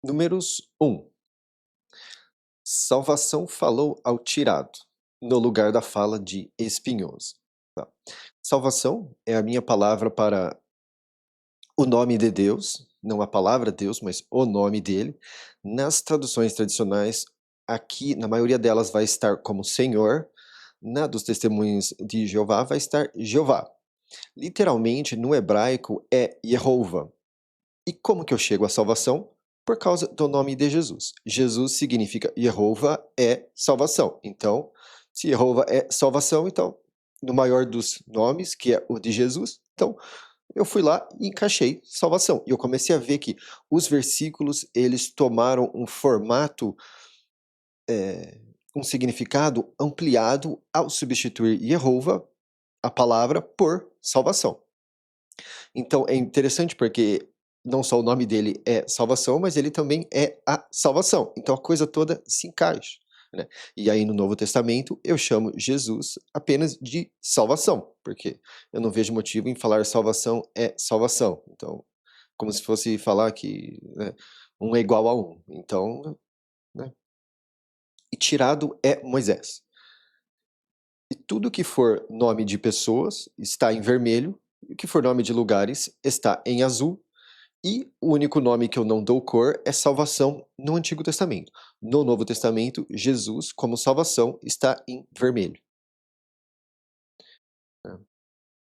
Números 1. Salvação falou ao tirado, no lugar da fala de espinhoso. Tá. Salvação é a minha palavra para o nome de Deus, não a palavra Deus, mas o nome dele. Nas traduções tradicionais, aqui, na maioria delas, vai estar como Senhor. Na dos Testemunhos de Jeová, vai estar Jeová. Literalmente, no hebraico, é Yehovah. E como que eu chego à salvação? Por causa do nome de Jesus. Jesus significa Jeová é salvação. Então, se Jeová é salvação, então, no maior dos nomes, que é o de Jesus, então eu fui lá e encaixei salvação. E eu comecei a ver que os versículos, eles tomaram um formato, um significado ampliado ao substituir Jeová, a palavra, por salvação. Então é interessante porque não só o nome dele é salvação, mas ele também é a salvação. Então a coisa toda se encaixa, né? E aí no Novo Testamento eu chamo Jesus apenas de salvação, porque eu não vejo motivo em falar salvação é salvação. Então, como se fosse falar que, né, um é igual a um. Então, né? E tirado é Moisés. E tudo que for nome de pessoas está em vermelho, e o que for nome de lugares está em azul. E o único nome que eu não dou cor é salvação no Antigo Testamento. No Novo Testamento, Jesus, como salvação, está em vermelho. Né?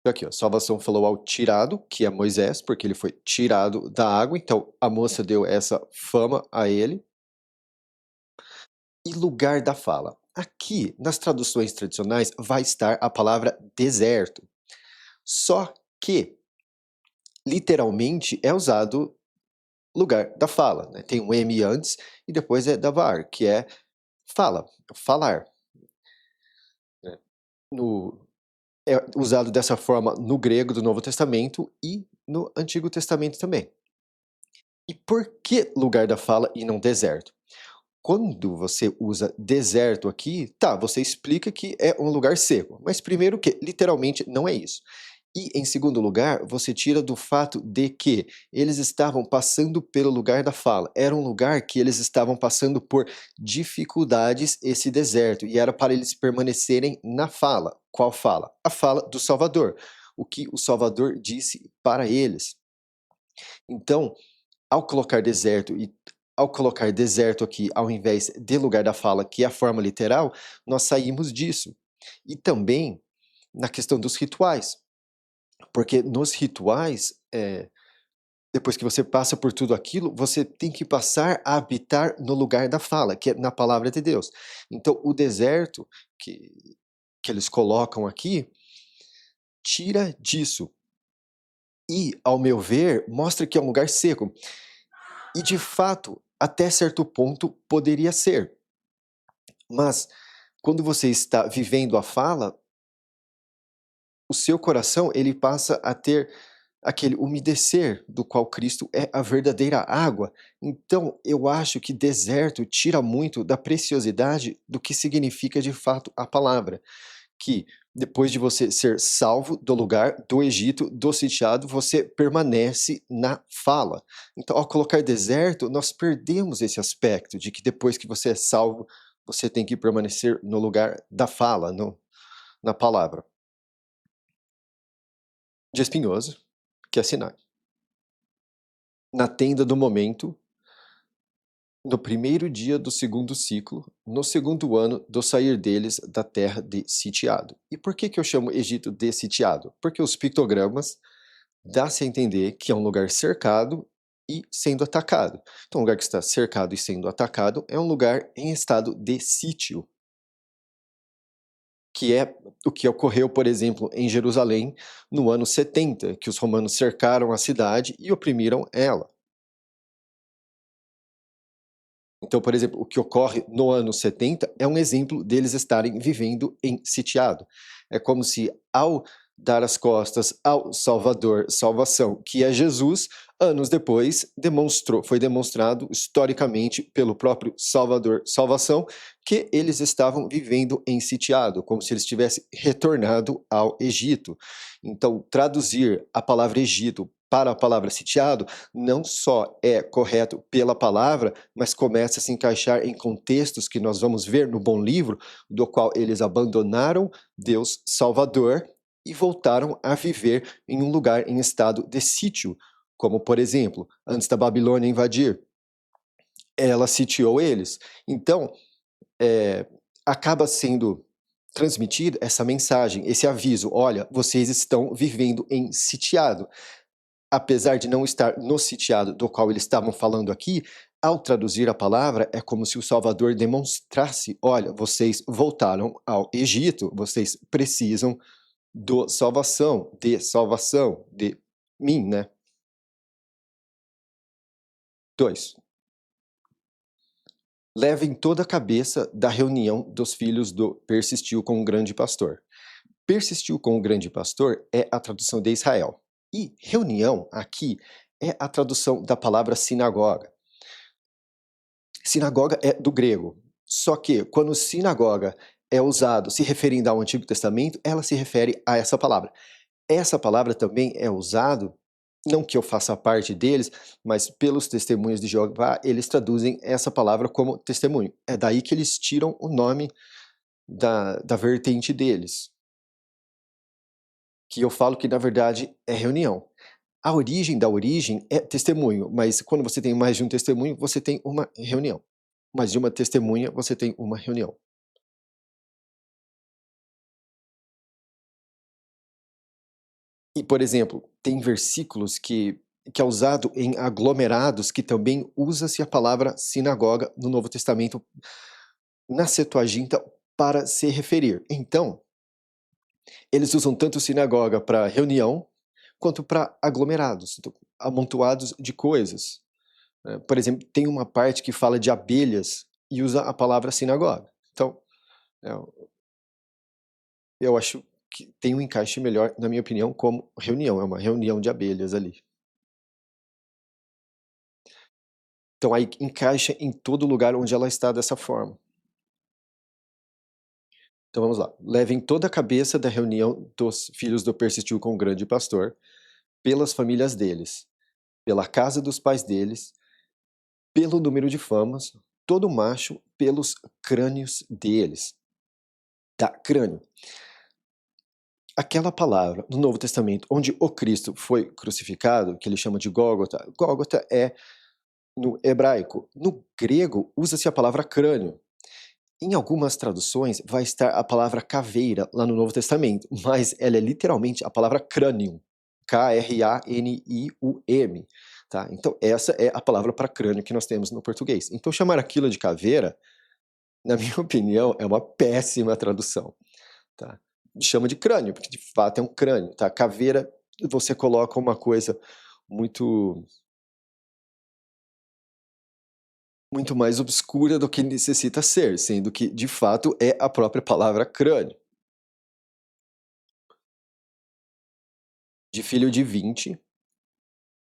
Então aqui, ó, salvação falou ao tirado, que é Moisés, porque ele foi tirado da água, então a moça deu essa fama a ele. E lugar da fala. Aqui, nas traduções tradicionais, vai estar a palavra deserto. Só que, literalmente, é usado lugar da fala, né? Tem um M antes e depois é davar, que é fala, falar. Né? No, é usado dessa forma no grego do Novo Testamento e no Antigo Testamento também. E por que lugar da fala e não deserto? Quando você usa deserto aqui, tá, você explica que é um lugar seco, mas primeiro que literalmente não é isso. E em segundo lugar, você tira do fato de que eles estavam passando pelo lugar da fala. Era um lugar que eles estavam passando por dificuldades, esse deserto, e era para eles permanecerem na fala. Qual fala? A fala do Salvador. O que o Salvador disse para eles. Então, ao colocar deserto aqui, ao invés de lugar da fala, que é a forma literal, nós saímos disso. E também na questão dos rituais. Porque nos rituais, depois que você passa por tudo aquilo, você tem que passar a habitar no lugar da fala, que é na palavra de Deus. Então, o deserto que eles colocam aqui, tira disso. E, ao meu ver, mostra que é um lugar seco. E, de fato, até certo ponto, poderia ser. Mas, quando você está vivendo a fala, o seu coração ele passa a ter aquele umedecer do qual Cristo é a verdadeira água. Então, eu acho que deserto tira muito da preciosidade do que significa de fato a palavra, que depois de você ser salvo do lugar, do Egito, do sitiado, você permanece na fala. Então, ao colocar deserto, nós perdemos esse aspecto de que depois que você é salvo, você tem que permanecer no lugar da fala, na palavra. De espinhoso, que é Sinai. Na tenda do momento, no primeiro dia do segundo ciclo, no segundo ano do sair deles da terra de sitiado. E por que eu chamo Egito de sitiado? Porque os pictogramas dá-se a entender que é um lugar cercado e sendo atacado. Então, um lugar que está cercado e sendo atacado é um lugar em estado de sítio, que é o que ocorreu, por exemplo, em Jerusalém no ano 70, que os romanos cercaram a cidade e oprimiram ela. Então, por exemplo, o que ocorre no ano 70 é um exemplo deles estarem vivendo em sitiado. É como se, ao dar as costas ao Salvador, salvação, que é Jesus, anos depois foi demonstrado historicamente pelo próprio Salvador, salvação, que eles estavam vivendo em sitiado, como se eles tivessem retornado ao Egito. Então, traduzir a palavra Egito para a palavra sitiado não só é correto pela palavra, mas começa a se encaixar em contextos que nós vamos ver no bom livro, do qual eles abandonaram Deus Salvador e voltaram a viver em um lugar em estado de sítio, como por exemplo, antes da Babilônia invadir, ela sitiou eles. Então, acaba sendo transmitida essa mensagem, esse aviso: olha, vocês estão vivendo em sitiado. Apesar de não estar no sitiado do qual eles estavam falando aqui, ao traduzir a palavra, é como se o Salvador demonstrasse: olha, vocês voltaram ao Egito, vocês precisam de salvação, de mim, né? 2. Levem toda a cabeça da reunião dos filhos do persistiu com o grande pastor. Persistiu com o grande pastor é a tradução de Israel. E reunião aqui é a tradução da palavra sinagoga. Sinagoga é do grego. Só que quando sinagoga é usado se referindo ao Antigo Testamento, ela se refere a essa palavra. Essa palavra também é usado, não que eu faça parte deles, mas pelos testemunhos de Jeová, eles traduzem essa palavra como testemunho. É daí que eles tiram o nome da vertente deles, que eu falo que na verdade é reunião. A origem da origem é testemunho, mas quando você tem mais de um testemunho, você tem uma reunião. Mais de uma testemunha, você tem uma reunião. E, por exemplo, tem versículos que é usado em aglomerados que também usa-se a palavra sinagoga no Novo Testamento, na Septuaginta, para se referir. Então, eles usam tanto sinagoga para reunião, quanto para aglomerados, então, amontoados de coisas. Por exemplo, tem uma parte que fala de abelhas e usa a palavra sinagoga. Então, é, eu acho que tem um encaixe melhor, na minha opinião, como reunião. É uma reunião de abelhas ali. Então aí encaixa em todo lugar onde ela está dessa forma. Então vamos lá. Levem toda a cabeça da reunião dos filhos do persistiu com o grande pastor, pelas famílias deles, pela casa dos pais deles, pelo número de famas, todo macho pelos crânios deles. Tá, crânio. Aquela palavra no Novo Testamento onde o Cristo foi crucificado, que ele chama de Gólgota, Gólgota é no hebraico. No grego, usa-se a palavra crânio. Em algumas traduções vai estar a palavra caveira lá no Novo Testamento, mas ela é literalmente a palavra crânium, Kranium, tá? Então essa é a palavra para crânio que nós temos no português. Então chamar aquilo de caveira, na minha opinião, é uma péssima tradução, tá? Chama de crânio, porque de fato é um crânio, tá? Caveira, você coloca uma coisa muito muito mais obscura do que necessita ser, sendo que de fato é a própria palavra crânio. De filho de 20,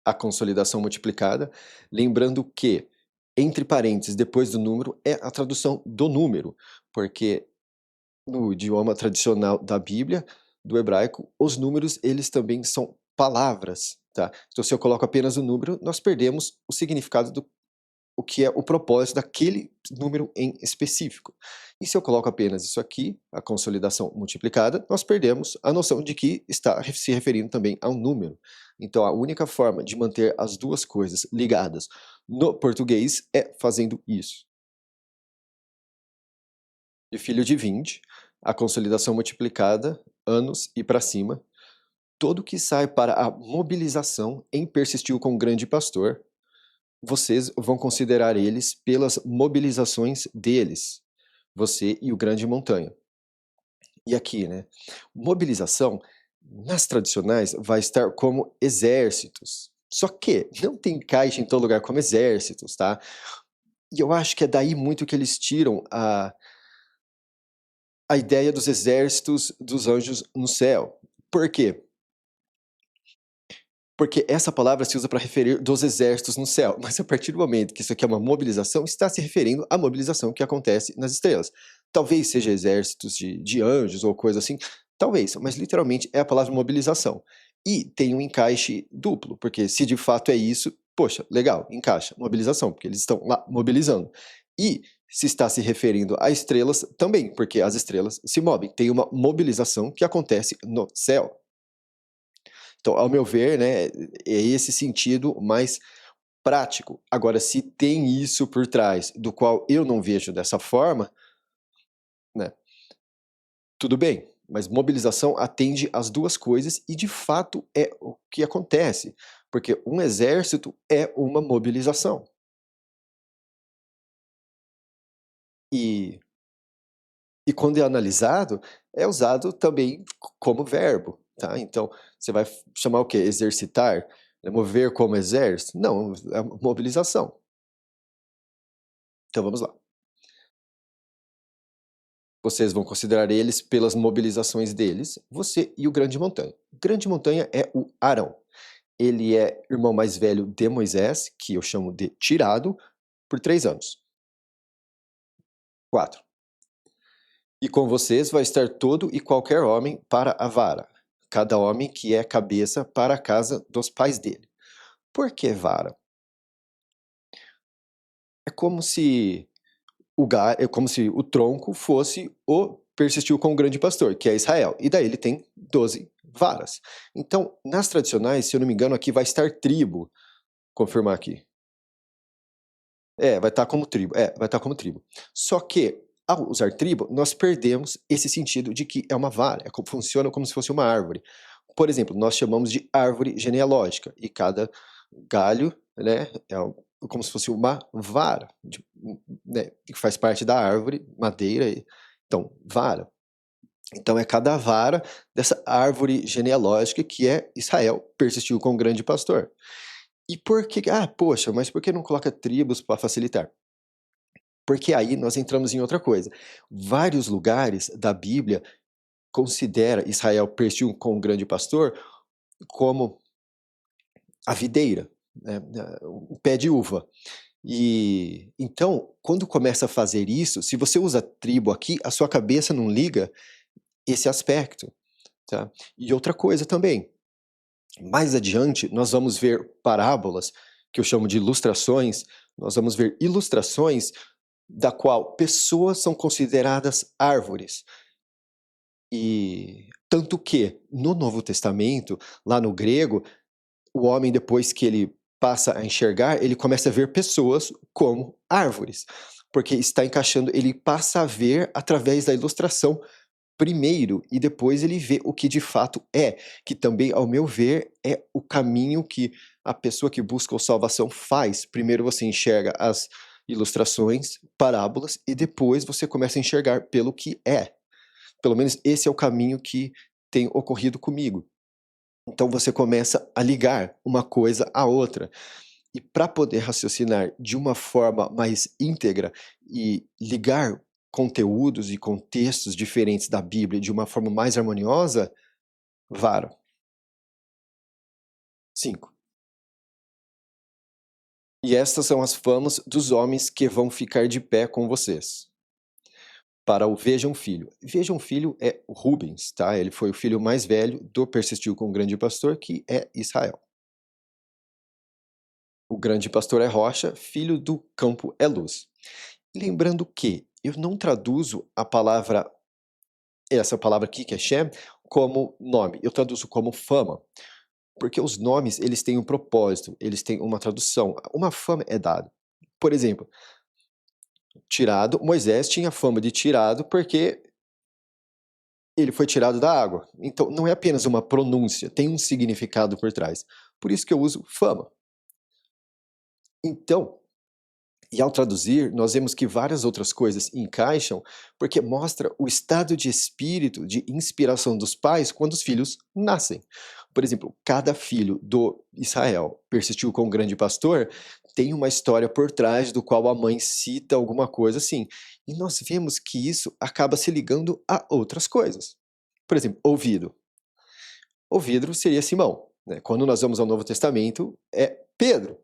a consolidação multiplicada, lembrando que, entre parênteses, depois do número, é a tradução do número, porque no idioma tradicional da Bíblia, do hebraico, os números, eles também são palavras, tá? Então, se eu coloco apenas o número, nós perdemos o significado do o que é o propósito daquele número em específico. E se eu coloco apenas isso aqui, a consolidação multiplicada, nós perdemos a noção de que está se referindo também a um número. Então a única forma de manter as duas coisas ligadas no português é fazendo isso. De filho de 20, a consolidação multiplicada, anos e para cima, todo que sai para a mobilização em persistiu com o grande pastor, vocês vão considerar eles pelas mobilizações deles, você e o grande montanha. E aqui, né? Mobilização, nas tradicionais, vai estar como exércitos. Só que não tem caixa em todo lugar como exércitos, tá? E eu acho que é daí muito que eles tiram a ideia dos exércitos dos anjos no céu. Por quê? Porque essa palavra se usa para referir dos exércitos no céu, mas a partir do momento que isso aqui é uma mobilização, está se referindo à mobilização que acontece nas estrelas. Talvez seja exércitos de anjos ou coisa assim, talvez, mas literalmente é a palavra mobilização. E tem um encaixe duplo, porque se de fato é isso, poxa, legal, encaixa, mobilização, porque eles estão lá mobilizando. E se está se referindo a estrelas, também, porque as estrelas se movem. Tem uma mobilização que acontece no céu. Então, ao meu ver, né, é esse sentido mais prático. Agora, se tem isso por trás, do qual eu não vejo dessa forma, né, tudo bem. Mas mobilização atende às duas coisas e, de fato, é o que acontece. Porque um exército é uma mobilização. E, e quando é analisado, é usado também como verbo. Tá? Então, você vai chamar o quê? Exercitar? Mover como exército? Não, é mobilização. Então, vamos lá. Vocês vão considerar eles pelas mobilizações deles, você e o grande montanha. O grande montanha é o Arão. Ele é irmão mais velho de Moisés, que eu chamo de tirado, por 3 anos. 4. E com vocês vai estar todo e qualquer homem para a vara, cada homem que é cabeça para a casa dos pais dele. Por que vara? É como se é como se o tronco fosse o persistiu com o grande pastor, que é Israel. E daí ele tem 12 varas. Então, nas tradicionais, se eu não me engano, aqui vai estar tribo. Confirmar aqui. Vai estar como tribo. Vai estar como tribo. Só que, ao usar tribo, nós perdemos esse sentido de que é uma vara. Funciona como se fosse uma árvore. Por exemplo, nós chamamos de árvore genealógica. E cada galho, né, como se fosse uma vara, né, que faz parte da árvore, madeira. Então, vara. Então, é cada vara dessa árvore genealógica que é Israel, persistiu com o grande pastor. E por que, poxa, mas por que não coloca tribos para facilitar? Porque aí nós entramos em outra coisa. Vários lugares da Bíblia considera Israel persistiu com o grande pastor como a videira, né, o pé de uva. E então, quando começa a fazer isso, se você usa tribo aqui, a sua cabeça não liga esse aspecto, tá? E outra coisa também, mais adiante nós vamos ver parábolas, que eu chamo de ilustrações, nós vamos ver ilustrações da qual pessoas são consideradas árvores. E tanto que no Novo Testamento, lá no grego, o homem depois que ele passa a enxergar, ele começa a ver pessoas como árvores, porque está encaixando, ele passa a ver através da ilustração primeiro e depois ele vê o que de fato é, que também, ao meu ver, é o caminho que a pessoa que busca a salvação faz. Primeiro você enxerga as ilustrações, parábolas, e depois você começa a enxergar pelo que é. Pelo menos esse é o caminho que tem ocorrido comigo. Então você começa a ligar uma coisa à outra. E para poder raciocinar de uma forma mais íntegra e ligar conteúdos e contextos diferentes da Bíblia de uma forma mais harmoniosa, vara. 5. E estas são as famas dos homens que vão ficar de pé com vocês. Para o Vejam Filho. Vejam Filho é o Rubens, tá? Ele foi o filho mais velho do Persistiu com o Grande Pastor, que é Israel. O grande pastor é rocha, filho do campo é luz. Lembrando que eu não traduzo a palavra, essa palavra aqui, que é Shem, como nome, eu traduzo como fama. Porque os nomes, eles têm um propósito, eles têm uma tradução. Uma fama é dada. Por exemplo, tirado, Moisés tinha fama de tirado porque ele foi tirado da água. Então, não é apenas uma pronúncia, tem um significado por trás. Por isso que eu uso fama. Então, e ao traduzir, nós vemos que várias outras coisas encaixam, porque mostra o estado de espírito de inspiração dos pais quando os filhos nascem. Por exemplo, cada filho do Israel persistiu com o grande pastor, tem uma história por trás do qual a mãe cita alguma coisa assim. E nós vemos que isso acaba se ligando a outras coisas. Por exemplo, ouvido. Ouvido seria Simão, né? Quando nós vamos ao Novo Testamento, é Pedro.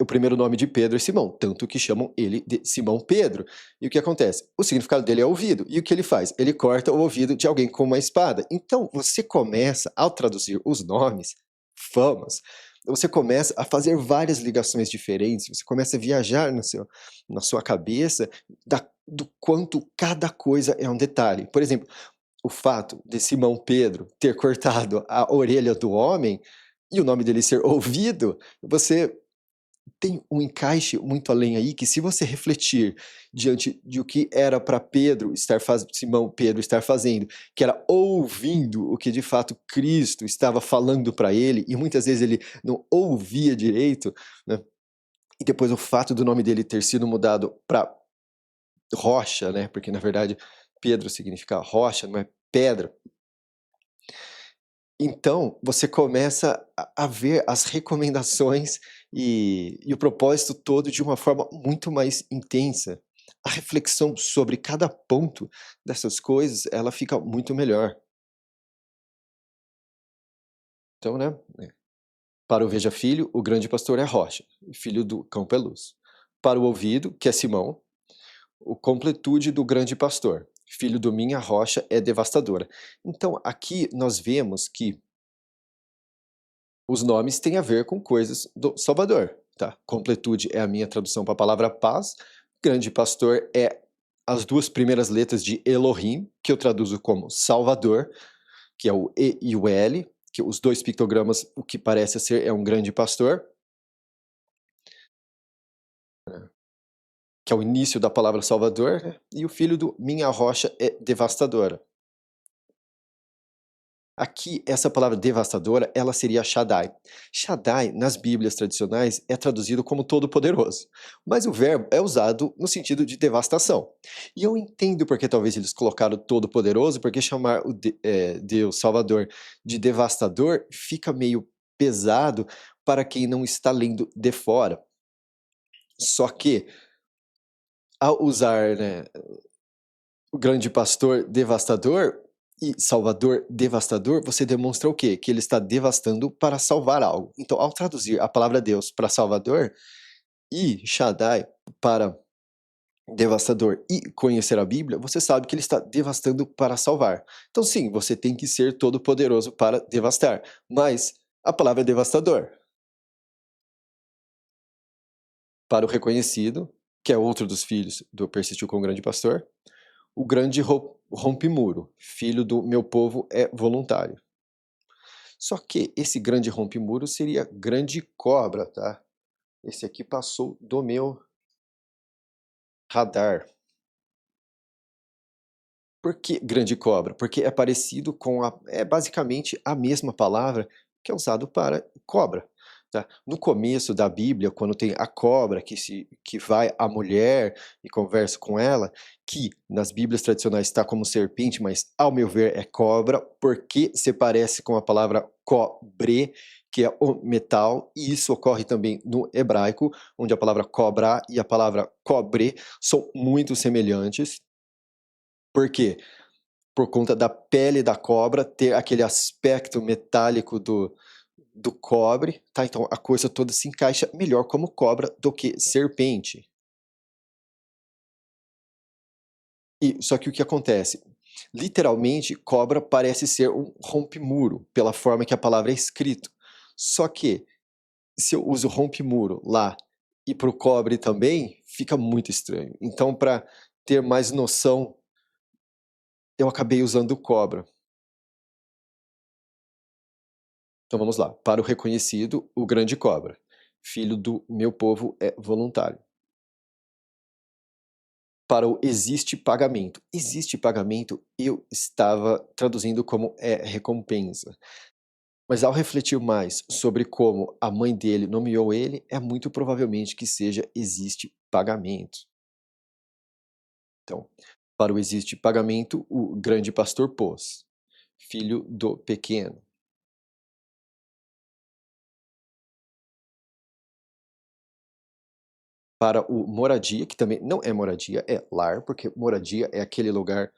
o primeiro nome de Pedro é Simão, tanto que chamam ele de Simão Pedro. E o que acontece? O significado dele é ouvido. E o que ele faz? Ele corta o ouvido de alguém com uma espada. Então, você começa, ao traduzir os nomes, famas, você começa a fazer várias ligações diferentes, você começa a viajar na sua cabeça do quanto cada coisa é um detalhe. Por exemplo, o fato de Simão Pedro ter cortado a orelha do homem e o nome dele ser ouvido, você tem um encaixe muito além aí que, se você refletir diante de o que era para Simão Pedro estar fazendo, que era ouvindo o que de fato Cristo estava falando para ele, e muitas vezes ele não ouvia direito, né? E depois o fato do nome dele ter sido mudado para rocha, né? Porque na verdade Pedro significa rocha, não é pedra. Então, você começa a ver as recomendações e o propósito todo de uma forma muito mais intensa. A reflexão sobre cada ponto dessas coisas, ela fica muito melhor. Então, né, para o Veja Filho, o grande pastor é Rocha, filho do campo é luz. Para o ouvido, que é Simão, o completude do grande pastor, filho do minha rocha é devastadora. Então, aqui nós vemos que os nomes têm a ver com coisas do Salvador, tá? Completude é a minha tradução para a palavra paz. Grande pastor é as duas primeiras letras de Elohim, que eu traduzo como Salvador, que é o E e o L, que os dois pictogramas, o que parece ser é um grande pastor, que é o início da palavra Salvador, né? E o filho do minha rocha é devastadora. Aqui, essa palavra devastadora, ela seria Shaddai. Shaddai, nas Bíblias tradicionais, é traduzido como todo-poderoso, mas o verbo é usado no sentido de devastação. E eu entendo porque talvez eles colocaram todo-poderoso, porque chamar Deus Salvador de devastador fica meio pesado para quem não está lendo de fora. Só que, ao usar, né, o grande pastor devastador e salvador devastador, você demonstra o quê? Que ele está devastando para salvar algo. Então, ao traduzir a palavra Deus para salvador e Shaddai para devastador e conhecer a Bíblia, você sabe que ele está devastando para salvar. Então, sim, você tem que ser todo poderoso para devastar, mas a palavra é devastador. Para o reconhecido, que é outro dos filhos do Persistiu com o Grande Pastor, o grande rompe-muro, filho do meu povo é voluntário. Só que esse grande rompe-muro seria grande cobra, tá? Esse aqui passou do meu radar. Por que grande cobra? Porque é parecido com é basicamente a mesma palavra que é usado para cobra. Tá? No começo da Bíblia, quando tem a cobra que vai à mulher e conversa com ela, que nas Bíblias tradicionais está como serpente, mas ao meu ver é cobra, porque se parece com a palavra cobre, que é o metal, e isso ocorre também no hebraico, onde a palavra cobra e a palavra cobre são muito semelhantes. Por quê? Por conta da pele da cobra ter aquele aspecto metálico do cobre, tá? Então a coisa toda se encaixa melhor como cobra do que serpente. E só que o que acontece? Literalmente, cobra parece ser um rompe-muro, pela forma que a palavra é escrito. Só que, se eu uso rompe-muro lá e para o cobre também, fica muito estranho. Então, para ter mais noção, eu acabei usando cobra. Então vamos lá. Para o reconhecido, o grande cobra. Filho do meu povo é voluntário. Para o existe pagamento. Existe pagamento, eu estava traduzindo como é recompensa. Mas ao refletir mais sobre como a mãe dele nomeou ele, é muito provavelmente que seja existe pagamento. Então, para o existe pagamento, o grande pastor pôs. Filho do pequeno. Para o moradia, que também não é moradia, é lar, porque moradia é aquele lugar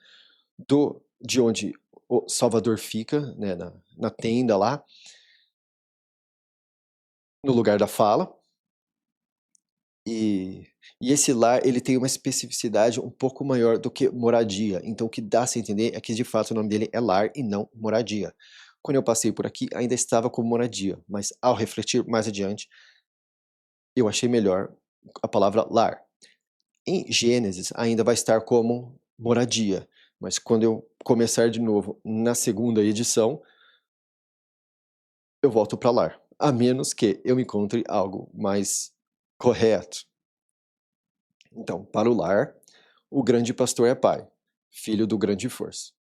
de onde o Salvador fica, né, na tenda lá, no lugar da fala. E esse lar, ele tem uma especificidade um pouco maior do que moradia. Então, o que dá a se entender é que, de fato, o nome dele é lar e não moradia. Quando eu passei por aqui, ainda estava como moradia, mas ao refletir mais adiante, eu achei melhor a palavra lar. Em Gênesis, ainda vai estar como moradia, mas quando eu começar de novo na segunda edição, eu volto para lar, a menos que eu encontre algo mais correto. Então, para o lar, o grande pastor é pai, filho do grande força.